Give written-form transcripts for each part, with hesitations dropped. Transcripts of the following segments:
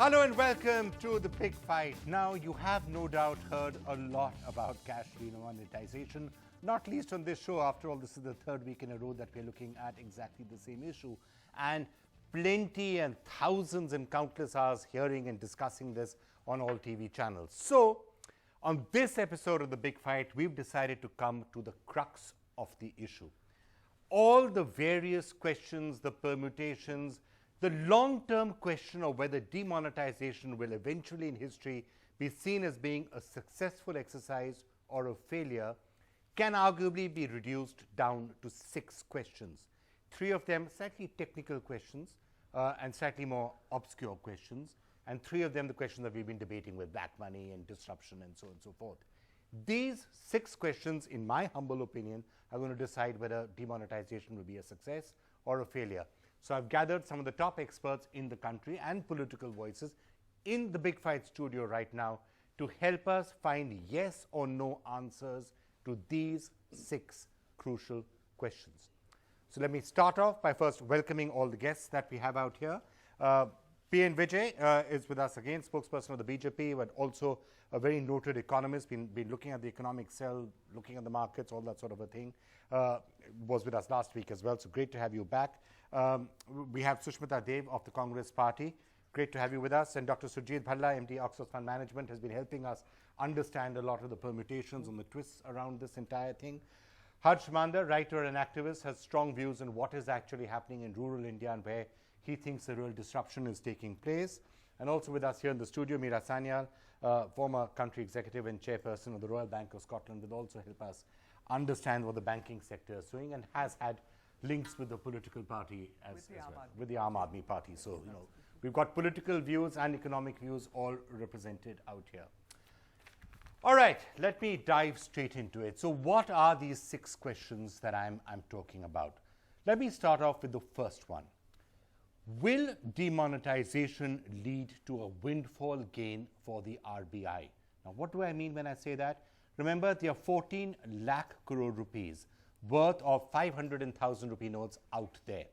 Hello and welcome to The Big Fight. Now, you have no doubt heard a lot about cash demonetisation, not least on this show. After all, this is the third week in a row that we're looking at exactly the same issue. And plenty and thousands and countless hours hearing and discussing this on all TV channels. So, on this episode of The Big Fight, we've decided to come to the crux of the issue. All the various questions, the permutations, the long-term question of whether demonetization will eventually in history be seen as being a successful exercise or a failure can arguably be reduced down to 6 questions. 3 of them slightly technical questions and slightly more obscure questions, and 3 of them the questions that we've been debating with black money and disruption and so on and so forth. These 6 questions, in my humble opinion, are going to decide whether demonetization will be a success or a failure. So I've gathered some of the top experts in the country and political voices in the Big Fight studio right now to help us find yes or no answers to these 6 crucial questions. So let me start off by first welcoming all the guests that we have out here. P.N. Vijay is with us again, spokesperson of the BJP, but also a very noted economist, been looking at the economic cell, looking at the markets, all that sort of a thing. Was with us last week as well, so great to have you back. We have Sushmita Dev of the Congress Party. Great to have you with us. And Dr. Surjit Bhalla, MD, Oxford Fund Management, has been helping us understand a lot of the permutations and the twists around this entire thing. Harsh Manda, writer and activist, has strong views on what is actually happening in rural India and where he thinks the real disruption is taking place. And also with us here in the studio, Meera Sanyal, former country executive and chairperson of the Royal Bank of Scotland, will also help us understand what the banking sector is doing and has had links with the political party as well, with the Aam Aadmi Party. So, you know, we've got political views and economic views all represented out here. All right, let me dive straight into it. So what are these 6 questions that I'm talking about? Let me start off with the first one. Will demonetization lead to a windfall gain for the RBI? Now, what do I mean when I say that? Remember, there are 14 lakh crore rupees worth of 500,000 rupee notes out there.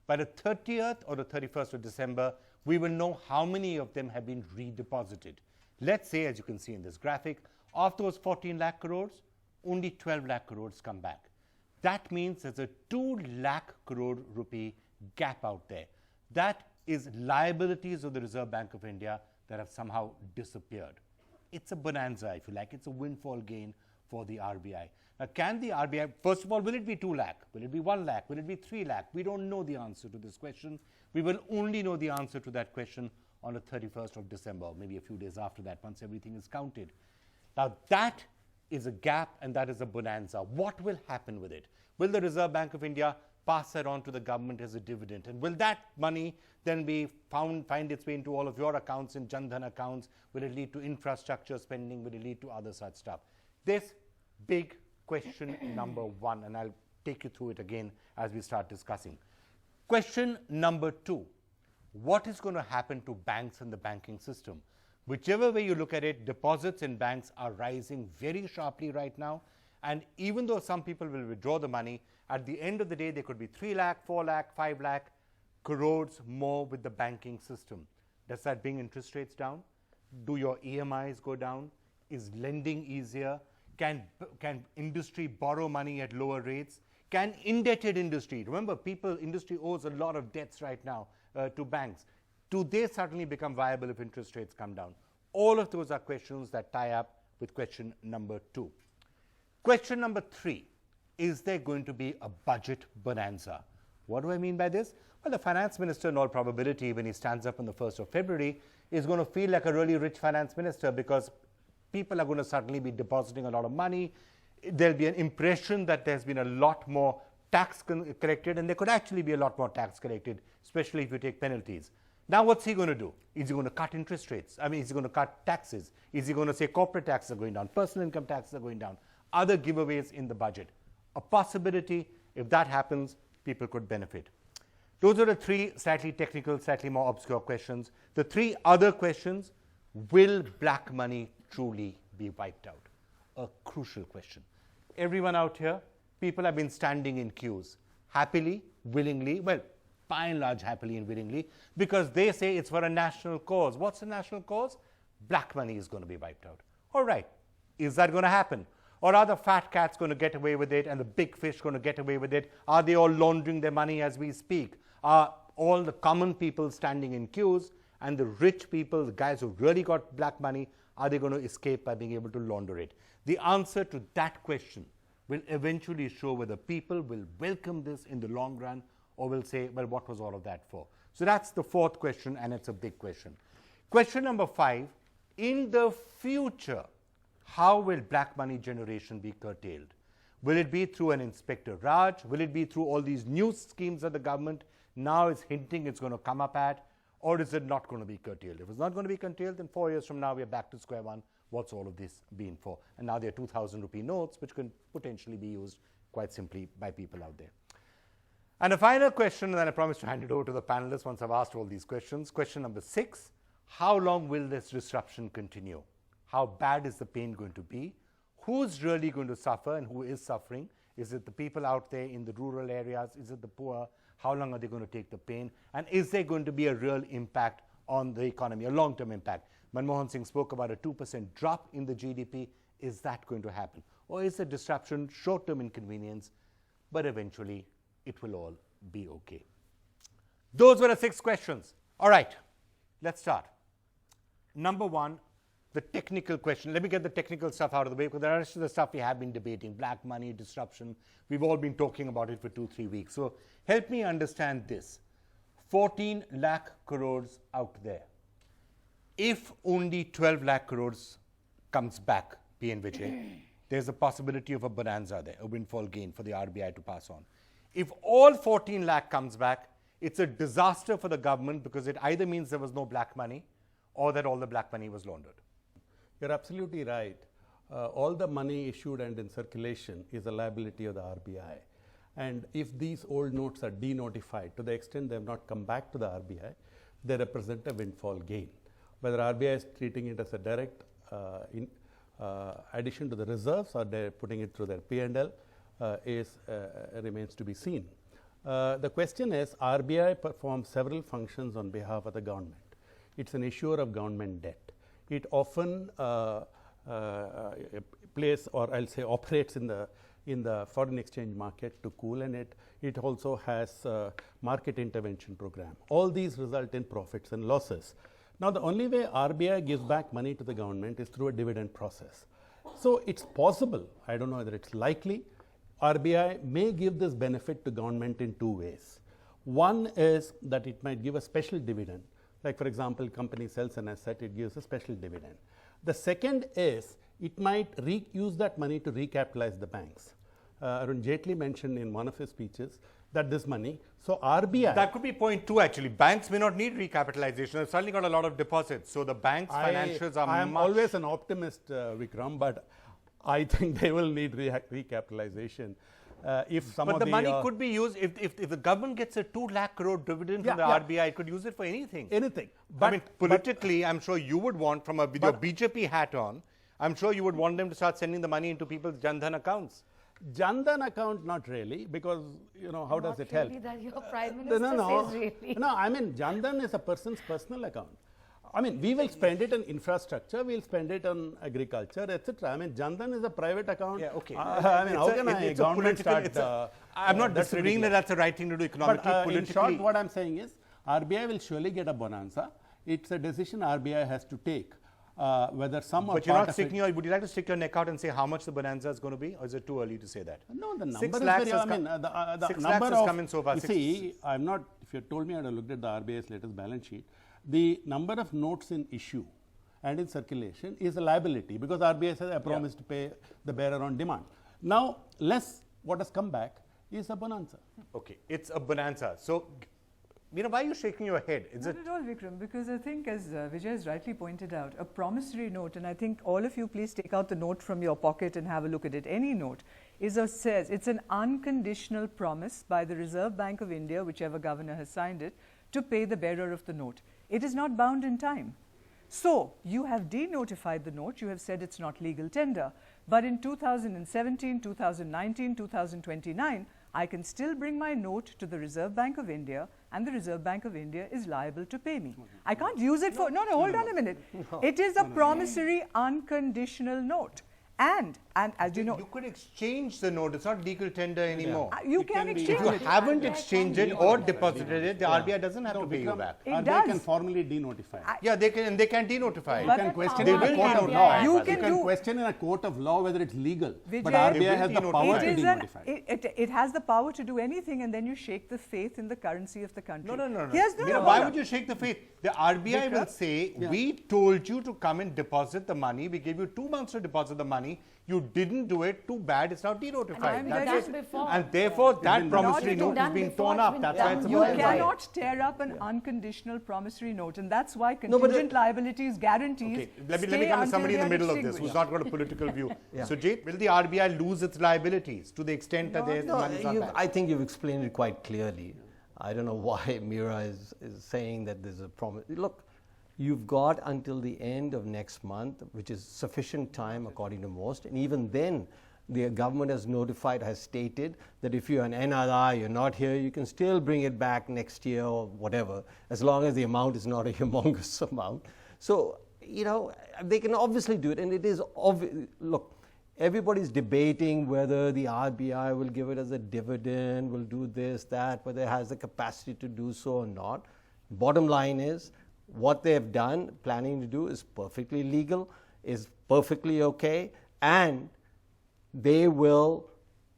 By the 30th or the 31st of December, we will know how many of them have been redeposited. Let's say, as you can see in this graphic, of those 14 lakh crores, only 12 lakh crores come back. That means there's a 2 lakh crore rupee gap out there. That is liabilities of the Reserve Bank of India that have somehow disappeared. It's a bonanza, if you like. It's a windfall gain for the RBI. Now, can the RBI, first of all, will it be 2 lakh? Will it be 1 lakh? Will it be 3 lakh? We don't know the answer to this question. We will only know the answer to that question on the 31st of December, or maybe a few days after that, once everything is counted. Now, that is a gap and that is a bonanza. What will happen with it? Will the Reserve Bank of India pass that on to the government as a dividend? And will that money then be find its way into all of your accounts in Jan Dhan accounts? Will it lead to infrastructure spending? Will it lead to other such stuff? This big question number 1, and I'll take you through it again as we start discussing. Question number 2, what is going to happen to banks and the banking system? Whichever way you look at it, deposits in banks are rising very sharply right now. And even though some people will withdraw the money, at the end of the day, there could be 3 lakh, 4 lakh, 5 lakh crores more with the banking system. Does that bring interest rates down? Do your EMIs go down? Is lending easier? Can industry borrow money at lower rates? Can indebted industry, remember industry owes a lot of debts right now to banks. Do they suddenly become viable if interest rates come down? All of those are questions that tie up with question number 2. Question number 3, is there going to be a budget bonanza? What do I mean by this? Well, the finance minister, in all probability, when he stands up on the 1st of February, is going to feel like a really rich finance minister because people are going to suddenly be depositing a lot of money. There'll be an impression that there's been a lot more tax collected, and there could actually be a lot more tax collected, especially if you take penalties. Now, what's he going to do? Is he going to cut interest rates? I mean, is he going to cut taxes? Is he going to say corporate taxes are going down, personal income taxes are going down, other giveaways in the budget? A possibility. If that happens, people could benefit. Those are the 3 slightly technical, slightly more obscure questions. The 3 other questions: will black money truly be wiped out? A crucial question. Everyone out here, people have been standing in queues, happily, willingly, well, by and large happily and willingly, because they say it's for a national cause. What's the national cause? Black money is going to be wiped out. All right. Is that going to happen? Or are the fat cats going to get away with it and the big fish going to get away with it? Are they all laundering their money as we speak? Are all the common people standing in queues, and the rich people, the guys who really got black money, are they going to escape by being able to launder it? The answer to that question will eventually show whether people will welcome this in the long run or will say, well, what was all of that for? So that's the fourth question, and it's a big question. Question number 5, in the future, how will black money generation be curtailed? Will it be through an Inspector Raj? Will it be through all these new schemes that the government now is hinting it's going to come up at? Or is it not going to be curtailed? If it's not going to be curtailed, then 4 years from now, we're back to square one. What's all of this been for? And now there are 2,000 rupee notes, which can potentially be used quite simply by people out there. And a final question, and then I promise to hand it over to the panelists once I've asked all these questions. Question number 6, how long will this disruption continue? How bad is the pain going to be? Who's really going to suffer and who is suffering? Is it the people out there in the rural areas? Is it the poor? How long are they going to take the pain? And is there going to be a real impact on the economy, a long-term impact? Manmohan Singh spoke about a 2% drop in the GDP. Is that going to happen? Or is the disruption short-term inconvenience, but eventually it will all be okay? Those were the 6 questions. All right, let's start. Number 1, the technical question. Let me get the technical stuff out of the way, because the rest of the stuff we have been debating, black money, disruption, we've all been talking about it for 2-3 weeks. So help me understand this. 14 lakh crores out there. If only 12 lakh crores comes back, P.N. Vijay, there's a possibility of a bonanza there, a windfall gain for the RBI to pass on. If all 14 lakh comes back, it's a disaster for the government, because it either means there was no black money or that all the black money was laundered. You're absolutely right. All the money issued and in circulation is a liability of the RBI. And if these old notes are denotified, to the extent they have not come back to the RBI, they represent a windfall gain. Whether RBI is treating it as a direct addition to the reserves or they're putting it through their P&L remains to be seen. The question is, RBI performs several functions on behalf of the government. It's an issuer of government debt. It often plays, or I'll say operates in the foreign exchange market to cool it. It also has a market intervention program. All these result in profits and losses. Now, the only way RBI gives back money to the government is through a dividend process. So it's possible, I don't know whether it's likely, RBI may give this benefit to government in 2 ways. One is that it might give a special dividend. Like, for example, company sells an asset, it gives a special dividend. The second is it might use that money to recapitalize the banks. Arun Jaitley mentioned in one of his speeches that this money, so RBI... That could be point 2 actually. Banks may not need recapitalization. They've certainly got a lot of deposits. So the bank's financials are I am always an optimist, Vikram, but I think they will need recapitalization. If some but of the money could be used, if the government gets a 2 lakh crore dividend from the RBI, it could use it for anything. Anything. But I mean, politically, I'm sure you would want, from with your BJP hat on, I'm sure you would want them to start sending the money into people's Jan Dhan accounts. Jan Dhan account, not really, because, you know, how does it help? Not really that your Prime Minister says really. No, I mean, Jan Dhan is a person's personal account. I mean, we will spend it on infrastructure, we'll spend it on agriculture, etc. I mean, Jan Dhan is a private account. Yeah, okay. I mean, how can a government start... I'm not disagreeing that that's the right thing to do economically, but, politically. in short, what I'm saying is, RBI will surely get a bonanza. It's a decision RBI has to take. Whether some but you're not sticking your, would you like to stick your neck out and say how much the bonanza is going to be, or is it too early to say that? No, the number is very, I mean, the 6 number lakhs has come in so far. You see, I'm not, if you told me I had looked at the RBI's latest balance sheet, the number of notes in issue and in circulation is a liability, because RBI says I promised to pay the bearer on demand. Now, what has come back is a bonanza. Okay, it's a bonanza. So, you know, why are you shaking your head? Not at all, Vikram, because I think, as Vijay has rightly pointed out, a promissory note, and I think all of you please take out the note from your pocket and have a look at it. Any note says it's an unconditional promise by the Reserve Bank of India, whichever governor has signed it, to pay the bearer of the note. It is not bound in time. So, you have denotified the note, you have said it's not legal tender. But in 2017, 2019, 2029, I can still bring my note to the Reserve Bank of India, and the Reserve Bank of India is liable to pay me. I can't use it for, hold on a minute. It is a promissory unconditional note. And as you know, you could exchange the note. It's not legal tender anymore. You can exchange If you it. haven't exchanged it or deposited it, the RBI doesn't have to pay you back. It RBI can does. formally denotify. Yeah, they can denotify. You But can the question They in a will court of denotify. law. You You can can do- question in a court of law whether it's legal. But Vijay, RBI has the They will power to it, is denotify. it has the power to do anything, and then you shake the faith in the currency of the country. No. Here's the Why would you shake the faith? The RBI will say, we told you to come and deposit the money. We gave you 2 months to deposit the money. You didn't do it. Too bad. It's now denotified. And That's it's it. been done before. And therefore, that been promissory done. note is It's being been torn done up. before, That's it's why been it's a done. You Well, violation. cannot tear up an unconditional promissory note, and that's why No, but contingent liabilities guarantees. Okay, let me stay come to until somebody in they the are middle of this extinguished. who's not got a political view. Sujit, will the RBI lose its liabilities to the extent that their No, money is not back? I think you've explained it quite clearly. I don't know why Mira is saying that there's a promise. Look, you've got until the end of next month, which is sufficient time according to most, and even then the government has notified, has stated that if you're an NRI, you're not here, you can still bring it back next year or whatever, as long as the amount is not a humongous amount. So, they can obviously do it, and it is obvious. Look, everybody's debating whether the RBI will give it as a dividend, will do this, that, whether it has the capacity to do so or not. Bottom line is, what they have done, planning to do, is perfectly legal, is perfectly okay, and they will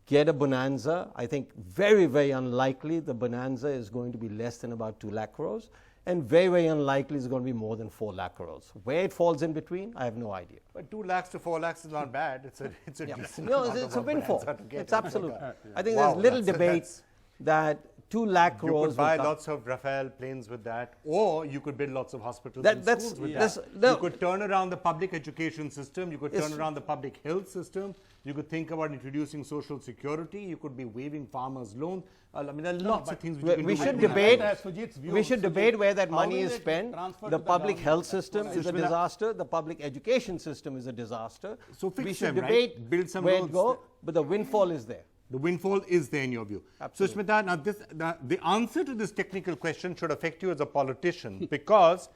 get a bonanza. I think very, very unlikely the bonanza is going to be less than about 2 lakh crores, and very, very unlikely it's going to be more than 4 lakh crores. Where it falls in between, I have no idea. But 2 lakhs to 4 lakhs is not bad. It's a decent No, amount it's of a windfall. bonanza to get It's in. absolute. I think Wow, there's little that's- debate that's- that 2 lakh You crores could buy will come. lots of Rafale planes with that, or you could build lots of hospitals That- and that's- schools with that's- that. no. You could turn around the public education system. You could turn Yes. around the public health system. You could think about introducing social security. You could be waiving farmers' loans. I mean, there are lots of things which you can We do. should with debate. That's Sujit's view. We should Sujit, debate where that how money will is it spent. transfer The to public government? health That's system what is a Sushmita- disaster. The public education system is a disaster. So fix we should them, right? debate Build some where roads. to go, but the windfall is there. The windfall is there in your view. Absolutely. So, Smita, now the answer to this technical question should affect you as a politician because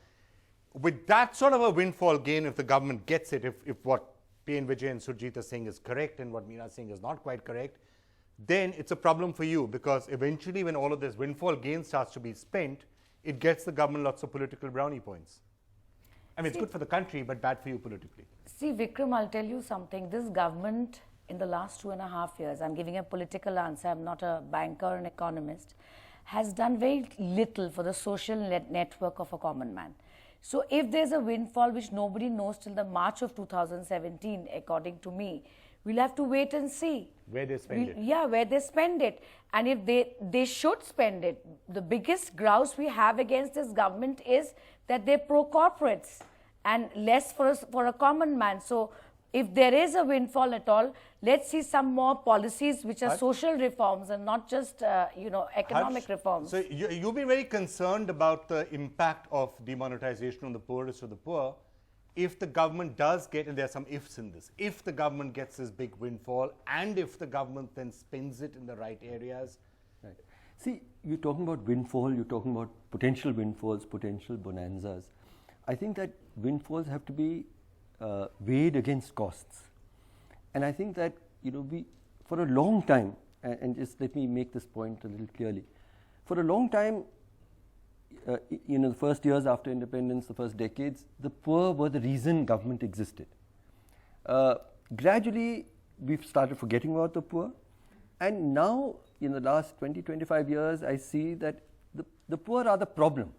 with that sort of a windfall gain, if the government gets it, if what P.N. Vijay and Surjit are saying is correct and what Meera is saying is not quite correct, then it's a problem for you because eventually when all of this windfall gain starts to be spent, it gets the government lots of political brownie points. I mean, it's good for the country, but bad for you politically. See, Vikram, I'll tell you something. This government, in the last 2.5 years, I'm giving a political answer, I'm not a banker or an economist, has done very little for the social network of a common man. So if there's a windfall which nobody knows till the March of 2017, according to me, we'll have to wait and see. Where they spend it. Yeah, where they spend it. And if they should spend it. The biggest grouse we have against this government is that they're pro-corporates and less for a common man. So if there is a windfall at all, let's see some more policies which are social reforms and not just, economic Harsh, reforms. So you've been very concerned about the impact of demonetization on the poorest of the poor. If the government does get, and there are some ifs in this, if the government gets this big windfall and if the government then spends it in the right areas. Right. See, you're talking about windfall, you're talking about potential windfalls, potential bonanzas. I think that windfalls have to be weighed against costs. And I think that, we, for a long time, and just let me make this point a little clearly, for a long time, the first years after independence, the first decades, the poor were the reason government existed. Gradually, we've started forgetting about the poor, and now, in the last 20-25 years, I see that the poor are the problem.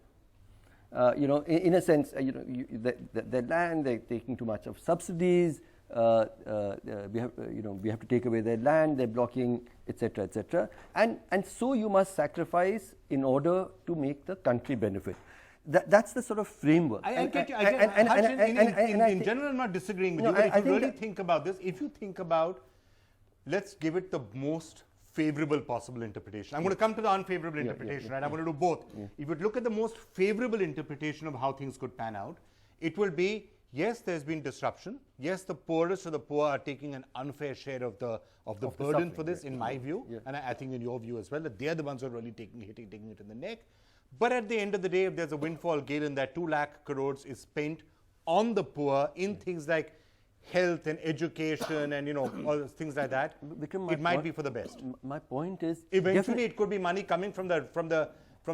In a sense, the land, they're taking too much of subsidies. We have to take away their land. They're blocking, etc., etc. And so you must sacrifice in order to make the country benefit. That's the sort of framework. I get you. In general, I'm not disagreeing with you. But if you really think about this, if you think about, let's give it the most favorable possible interpretation. I'm going to come to the unfavorable interpretation, right? I'm going to do both. If you look at the most favorable interpretation of how things could pan out, it will be Yes, there's been disruption. Yes, the poorest of the poor are taking an unfair share of the burden suffering, for this, in my view, Yeah. and I think in your view as well, that they're the ones who are really taking it in the neck. But at the end of the day, if there's a windfall gain in that 2 lakh crores is spent on the poor in things like health and education and, all those things like that, Vikram, my it might point- be for the best. My point is, Eventually, it could be money coming from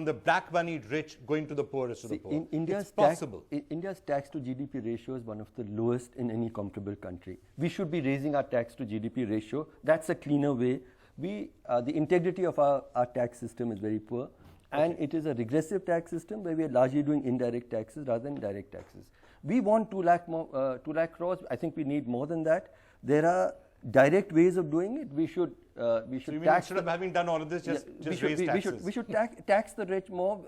the black moneyed rich going to the poorest of the poor. India's it's possible. India's tax to GDP ratio is one of the lowest in any comparable country. We should be raising our tax to GDP ratio. That's a cleaner way. The integrity of our tax system is very poor, and it is a regressive tax system where we are largely doing indirect taxes rather than direct taxes. We want 2 lakh crores. I think we need more than that. There are direct ways of doing it. We should So you mean tax instead of having done all of this, just raise taxes? we should tax the rich more.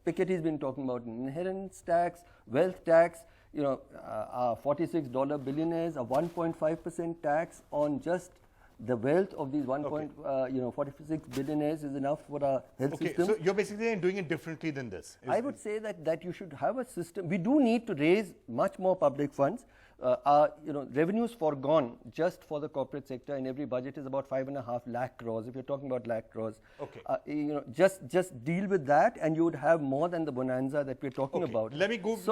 Piketty's been talking about inheritance tax, wealth tax. Our $46 billionaires, a 1.5% tax on just the wealth of these 46 billionaires is enough for our health system. So you're basically doing it differently than this. I would say that you should have a system. We do need to raise much more public funds. Our revenues foregone just for the corporate sector in every budget is about 5.5 lakh crores. If you're talking about lakh crores, just deal with that, and you would have more than the bonanza that we're talking about. Let me move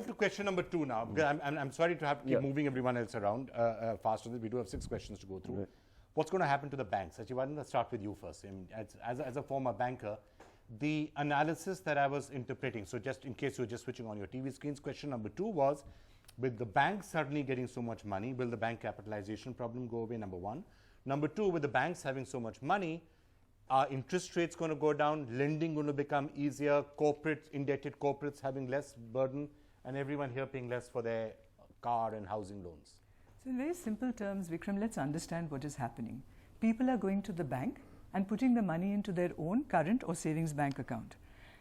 to question number 2 now. Because I'm sorry to have to keep moving everyone else around faster. We do have 6 questions to go through. Right. What's going to happen to the banks? Actually, why don't I start with you first? As a former banker, the analysis that I was interpreting, so just in case you're just switching on your TV screens, question number 2 was, with the banks suddenly getting so much money, will the bank capitalization problem go away, number 1? Number 2, with the banks having so much money, are interest rates going to go down, lending going to become easier, indebted corporates having less burden, and everyone here paying less for their car and housing loans? So in very simple terms, Vikram, let's understand what is happening. People are going to the bank and putting the money into their own current or savings bank account.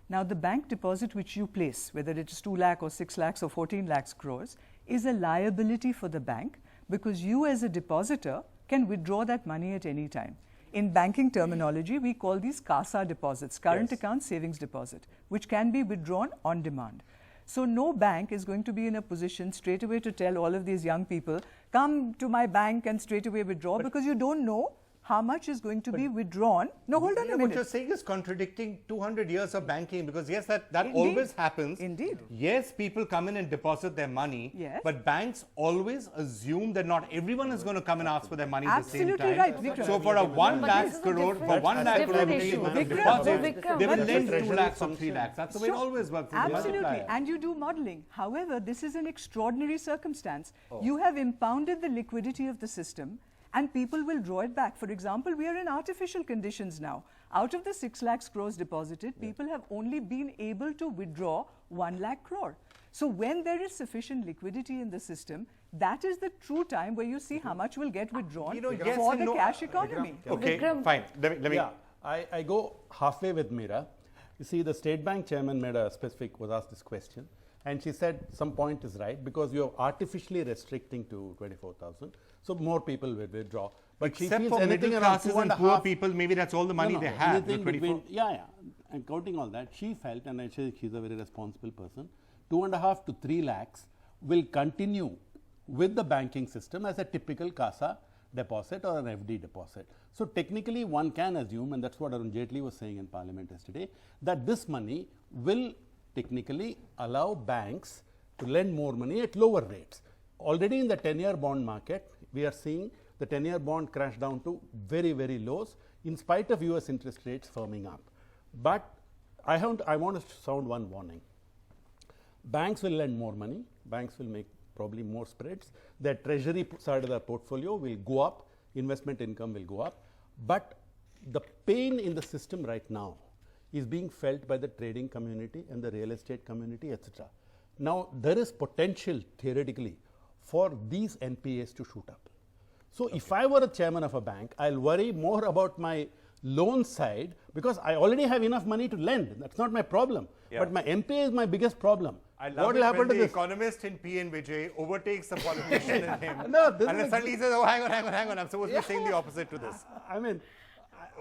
Now, the bank deposit which you place, whether it is 2 lakh or 6 lakhs or 14 lakhs crores, is a liability for the bank, because you as a depositor can withdraw that money at any time. In banking terminology, we call these CASA deposits, current account savings deposit, which can be withdrawn on demand. So no bank is going to be in a position straight away to tell all of these young people, come to my bank and straight away withdraw, because you don't know how much is going to be withdrawn. No, hold on a minute. What you're saying is contradicting 200 years of banking, because yes, that Indeed. always happens. Indeed. Yes, people come in and deposit their money, Yes. but banks always assume that not everyone is going to come and ask for their money at the same Absolutely time. right, Vikram. So for a 1 But lakh this is a crore, different- for 1 that's lakh a crore different rupees issue. worth of Vikram, deposit, Vikram, they will but lend this- 2 lakhs or 3 lakhs. That's the way it always works. It's a Absolutely, multiplier. and you do modeling. However, this is an extraordinary circumstance. You have impounded the liquidity of the system, and people will draw it back. For example, we are in artificial conditions now. Out of the 6 lakhs crores deposited, people have only been able to withdraw 1 lakh crore. So when there is sufficient liquidity in the system, that is the true time where you see how much will get withdrawn yes for and the no. cash economy. Okay, Vikram. fine. Let me. Yeah, I go halfway with Meera. You see, the State Bank chairman was asked this question, and she said some point is right, because you're artificially restricting to 24,000, so more people will withdraw. But Except she feels for anything middle around classes 2.5 and poor people, maybe that's all the money they have. anything the 24. between, and counting all that, she felt, and I say she's a very responsible person, 2.5 to 3 lakhs will continue with the banking system as a typical CASA deposit or an FD deposit. So technically one can assume, and that's what Arun Jaitley was saying in Parliament yesterday, that this money will technically allow banks to lend more money at lower rates. Already in the 10-year bond market, we are seeing the 10-year bond crash down to very, very lows in spite of US interest rates firming up. But I want to sound one warning. Banks will lend more money, banks will make probably more spreads, their treasury side of their portfolio will go up, investment income will go up, but the pain in the system right now is being felt by the trading community and the real estate community, etc. Now, there is potential theoretically for these NPAs to shoot up. So, if I were a chairman of a bank, I'll worry more about my loan side, because I already have enough money to lend. That's not my problem. But my NPA is my biggest problem. I love What will it happen when to the this? economist in PN Vijay overtakes the politician in him. No, this and is then suddenly he says, oh, hang on, I'm supposed to be saying the opposite to this. I mean,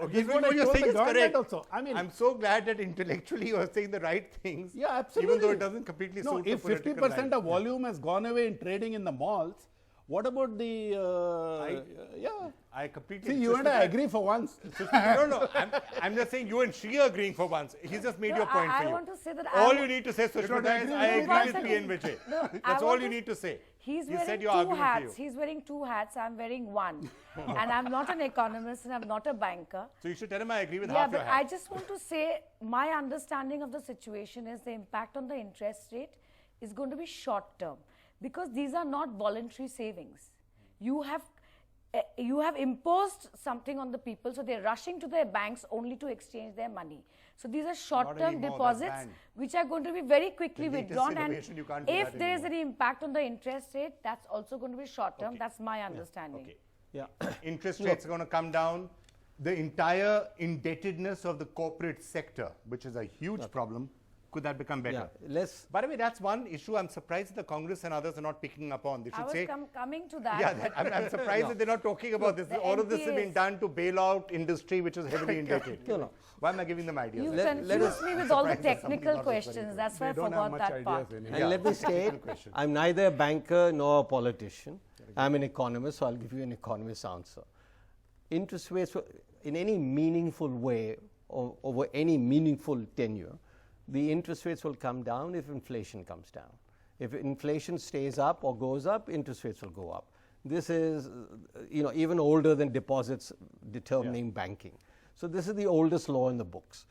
Okay, This is what I you're told saying the is government correct. also. I mean, I'm so glad that intellectually you are saying the right things. yeah, absolutely. Even though it doesn't completely no, suit if the political 50% line. of volume has gone away in trading in the malls, what about the? Yeah. I completely. See, you and I agree for once. No. I'm just saying you and she are agreeing for once. He's just made No, your point I for you. want to say that all I you need to say, don't Sushmita, is agree I with me? agree with P. N. Vijay. No, I That's all want you to- need to say. He's He wearing said your two argument for hats. you. He's wearing two hats. I'm wearing one. And I'm not an economist and I'm not a banker. So you should tell him I agree with Yeah, half your but I hats. just want to say my understanding of the situation is the impact on the interest rate is going to be short term because these are not voluntary savings. You have imposed something on the people, so they're rushing to their banks only to exchange their money. So these are short-term anymore, that's deposits banned. which are going to be very quickly The latest withdrawn. And innovation, you can't do if that there is anymore. any impact on the interest rate, that's also going to be short-term. Okay. That's my understanding. Okay. Yeah. Interest rates are going to come down. The entire indebtedness of the corporate sector, which is a huge problem, could that become better? Yeah, let's. By the way, that's one issue I'm surprised that the Congress and others are not picking up on. They I should was say, coming to that. yeah, I'm surprised that they're not talking about this. the All of this has been NPAs. done to bail out industry, which is heavily indebted. No. Why am I giving them ideas? You Let confused us- me with all the surprised that somebody technical got this very questions. good. That's why I They don't have forgot much that ideas part. anyway. And let me state, question. I'm neither a banker nor a politician. I'm an economist, so I'll give you an economist answer. Interest rates, in any meaningful way, or over any meaningful tenure, the interest rates will come down if inflation comes down. If inflation stays up or goes up, interest rates will go up. This is, even older than deposits determining banking. So this is the oldest law in the books.